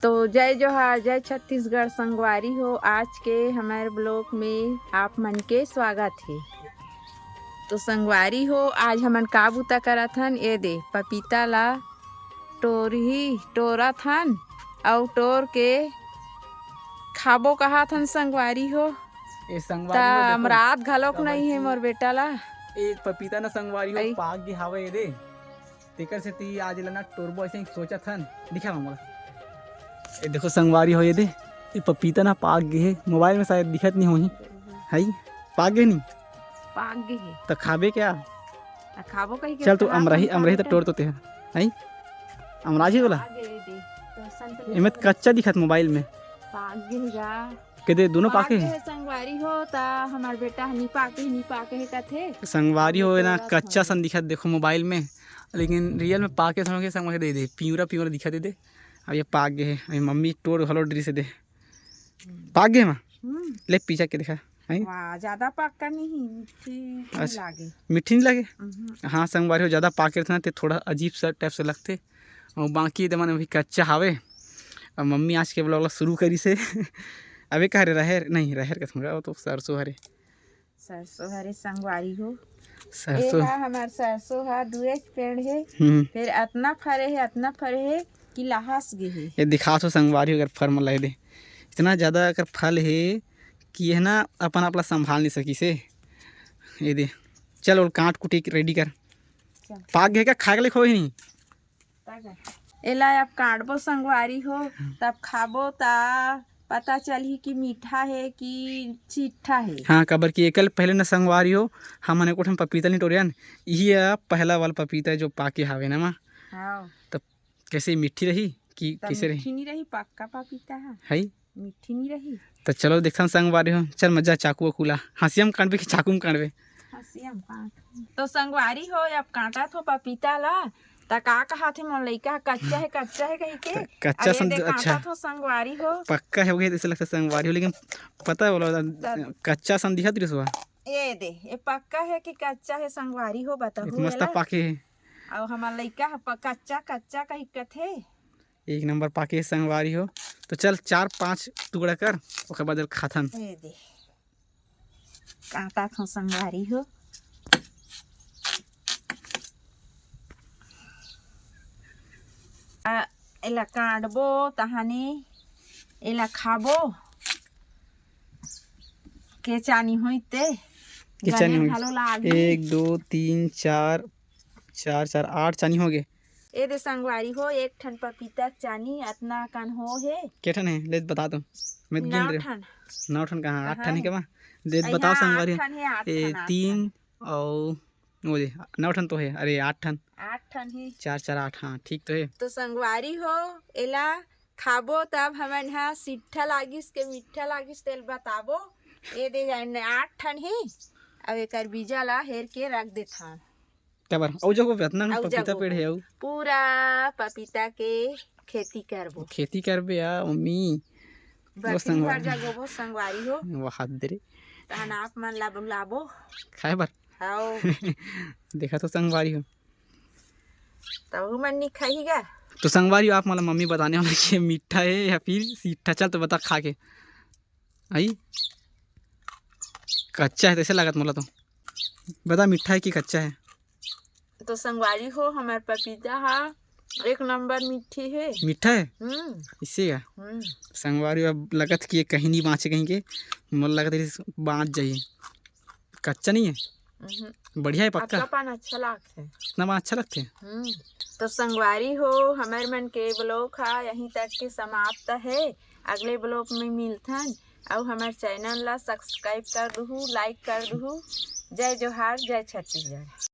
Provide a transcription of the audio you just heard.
तो जय जोहार, जय छत्तीसगढ़ संगवारी हो। आज के हमारे ब्लॉग में आप मन के स्वागत है। तो संगवारी हो, आज हमन का बूता करत हन, ये दे पपीता ला टोरत हन और टोर के खाबो कहा थन संगवारी हो। ए संगवारी हो देखो, अमरात घलोक नहीं है मोर बेटा ला। ए पपीता ना संगवारी हो पाक गे हावे रे, तेकर से ती आज लना टोरबो ऐसे सोचत हन। दिखा मम्मा, ए देखो संगवारी हो, ये दे ये पपीता ना पाक गे है। मोबाइल में शायद दिखत नहीं होही, है पाक गे नहीं पाक गे है तो खाबे क्या? खाबो कहीं के चल तू अमराही तो टोर तो ते है अमराजी वाला एमत कच्चा दिखत मोबाइल में पाक गे गा के दे दोनों पाके है। संगवारी हो ता हमार बेटा नहीं पाके है कथे संगवारी हो ना कच्चा सन दिखत देखो मोबाइल में, लेकिन रियल में पाके थोड़ा के संग दे पिवरा दिखा दे। अब ये पाक गे है, अभी मम्मी टोर हलो ड्री से दे पाक गे मां ले पीछा के देखा है। वाह ज्यादा पक्का नहीं, मीठी लागे। मीठी नहीं लगे? हाँ संगवारी हो ज्यादा पाके रहते ते थोड़ा अजीब सा टाइप से लगते, और बाकी दमन अभी कच्चा हावे। और मम्मी आज के ब्लॉग शुरू करी से अबे कह रहे रहेर नहीं रहेर का थोड़ा वो तो सरसों हरे संगवारी हो। सरसों हमार सरसों हा दुए पेड़ है, फिर अतना फरे है कि लाहस गे है। ये दिखा तो संगवारी अगर फर में लगे दे इतना ज़्यादा अगर फल है कि ये ना अपन अपना संभाल नहीं सकी से। ये दे चल और काट कुटी रेडी कर। पाक गए क्या खा के खो ही नहीं एला अब काटबो संगवारी हो, तब खाबो ता पता चली कि मीठा है कि चीठा है। हाँ कबर की एकल पहले न संगवारी हो हमने को पपीता नहीं टोरियन, यही पहला वाला पपीता है जो पाके हावे ना माँ। तब कैसे मीठी रही कि कैसे रही? मीठी नहीं रही, पक्का पपीता है मीठी नहीं रही। तो चलो देखा संगवारी हो, चल मजा चाकू खुला हंसी हम काटबे कि चाकू में काटबे? तो संगवारी हो अब काटा तो पपीता ला ता का कहा थे मोर लइका कच्चा है कही के कच्चा सन अच्छा तो संगवारी हो पक्का है हो गया, ऐसे लगता संगवारी हो, लेकिन पता है बोला कच्चा सन दिखा तुझे सुबह। ये दे ये पक्का है कि कच्चा है संगवारी हो बताओ। मस्त पाके है और हमार लइका कच्चा कही कथे एक नंबर पाके संगवारी हो। तो चल 4-5 टुकड़ा कर ओकर बाद खाथन। ये दे काटा थो संगवारी हो। एला काटबो तहाने एला खाबो के चानी होइते के चानी हो 1 2 3 4 8 चानी हो गए। ए दे संगवारी हो एक ठन पपीता चानी अतना कन हो है के ठन है ले बता दो मैं गिन रहे 9 ठन कहां 8 ठन है के दे बताओ संगवारी। 3 और वो दे 9 ठन तो है, अरे 8 ठन है 4 4 8 हाँ ठीक तो है। तो संगवारी हो एला खाबो तब हमन हा सिट्ठा लागिस के मीठा लागिस तेल बताबो। ए दे 8 ठन है, अब एकर बीजा ला हेर के रख देथा क्या बार औ जगह पे इतना पपीता पेड़ है पूरा पपीता के खेती करबे या मम्मी वो संगवारी हो वाह दे तहन आप मन ला बुलाबो खाए बार आओ देखा तो संगवारी हो तो मन नहीं खाईगा। तो संगवारी आप मतलब मम्मी बताने वाला कि मीठा है या फिर सीठा, चल तो बता खा के आई कच्चा है कैसे लागत मोला तो बता मीठा है कि कच्चा है? तो संगवारी हो हमार पपीता हा एक नंबर मीठा है इससे क्या संगवारी अब लगत कि कहीं नहीं बाँचे कहीं के मोला लगत बाँच जाइए। कच्चा नहीं है बढ़िया है पक्का अच्छा लगता है इतना बार अच्छा लगते हैं। तो संगवारी हो हमारे मन के ब्लॉग हा यहीं तक के समाप्त है। अगले ब्लॉग में मिलथन और हमारे चैनल ला सब्सक्राइब कर दहु, लाइक कर दहु। जय जोहार, जय छत्तीसगढ़।